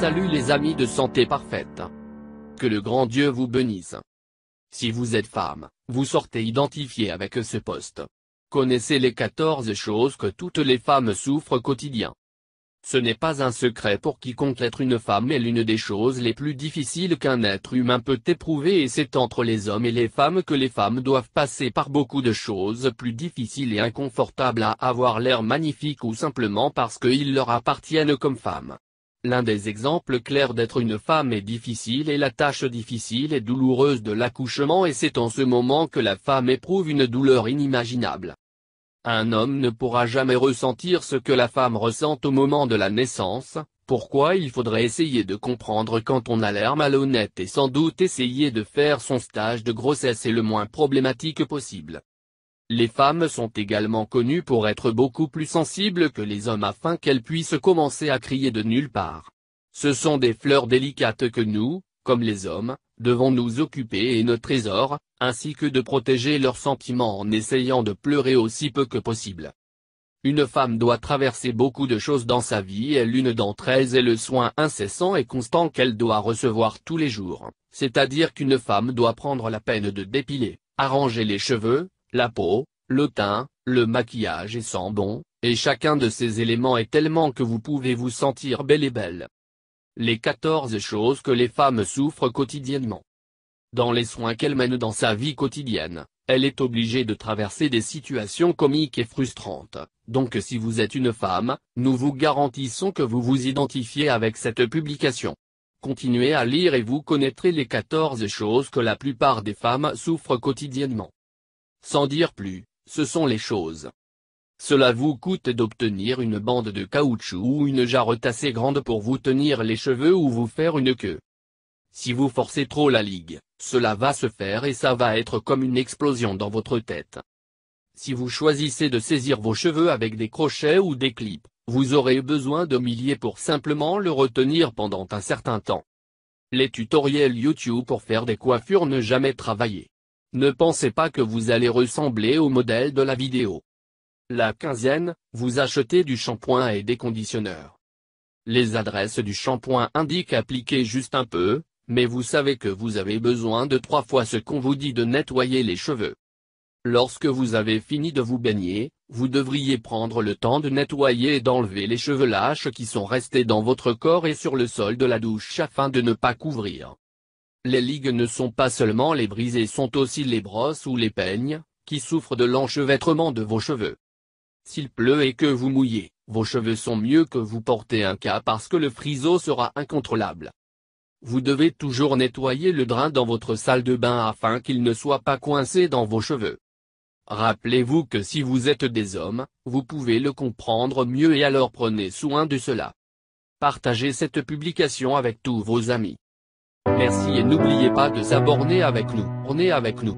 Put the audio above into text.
Salut les amis de Santé Parfaite. Que le grand Dieu vous bénisse. Si vous êtes femme, vous sortez identifié avec ce poste. Connaissez les 14 choses que toutes les femmes souffrent quotidien. Ce n'est pas un secret pour quiconque, être une femme est l'une des choses les plus difficiles qu'un être humain peut éprouver, et c'est entre les hommes et les femmes que les femmes doivent passer par beaucoup de choses plus difficiles et inconfortables, à avoir l'air magnifique ou simplement parce qu'ils leur appartiennent comme femmes. L'un des exemples clairs d'être une femme est difficile est la tâche difficile et douloureuse de l'accouchement, et c'est en ce moment que la femme éprouve une douleur inimaginable. Un homme ne pourra jamais ressentir ce que la femme ressent au moment de la naissance. Pourquoi il faudrait essayer de comprendre quand on a l'air malhonnête, et sans doute essayer de faire son stage de grossesse est le moins problématique possible. Les femmes sont également connues pour être beaucoup plus sensibles que les hommes, afin qu'elles puissent commencer à crier de nulle part. Ce sont des fleurs délicates que nous, comme les hommes, devons nous occuper et nos trésors, ainsi que de protéger leurs sentiments en essayant de pleurer aussi peu que possible. Une femme doit traverser beaucoup de choses dans sa vie, et l'une d'entre elles est le soin incessant et constant qu'elle doit recevoir tous les jours, c'est-à-dire qu'une femme doit prendre la peine de dépiler, arranger les cheveux, la peau, le teint, le maquillage et sent bon, et chacun de ces éléments est tellement que vous pouvez vous sentir belle et belle. Les 14 choses que les femmes souffrent quotidiennement. Dans les soins qu'elle mène dans sa vie quotidienne, elle est obligée de traverser des situations comiques et frustrantes, donc si vous êtes une femme, nous vous garantissons que vous vous identifiez avec cette publication. Continuez à lire et vous connaîtrez les 14 choses que la plupart des femmes souffrent quotidiennement. Sans dire plus, ce sont les choses. Cela vous coûte d'obtenir une bande de caoutchouc ou une jarrette assez grande pour vous tenir les cheveux ou vous faire une queue. Si vous forcez trop la ligue, cela va se faire et ça va être comme une explosion dans votre tête. Si vous choisissez de saisir vos cheveux avec des crochets ou des clips, vous aurez besoin de milliers pour simplement le retenir pendant un certain temps. Les tutoriels YouTube pour faire des coiffures ne jamais travailler. Ne pensez pas que vous allez ressembler au modèle de la vidéo. La 15e, vous achetez du shampoing et des conditionneurs. Les adresses du shampoing indiquent appliquer juste un peu, mais vous savez que vous avez besoin de 3 fois ce qu'on vous dit de nettoyer les cheveux. Lorsque vous avez fini de vous baigner, vous devriez prendre le temps de nettoyer et d'enlever les cheveux lâches qui sont restés dans votre corps et sur le sol de la douche afin de ne pas couvrir. Les ligues ne sont pas seulement les brisées, sont aussi les brosses ou les peignes, qui souffrent de l'enchevêtrement de vos cheveux. S'il pleut et que vous mouillez, vos cheveux sont mieux que vous portez un cap parce que le frisot sera incontrôlable. Vous devez toujours nettoyer le drain dans votre salle de bain afin qu'il ne soit pas coincé dans vos cheveux. Rappelez-vous que si vous êtes des hommes, vous pouvez le comprendre mieux, et alors prenez soin de cela. Partagez cette publication avec tous vos amis. Merci et n'oubliez pas de s'abonner avec nous.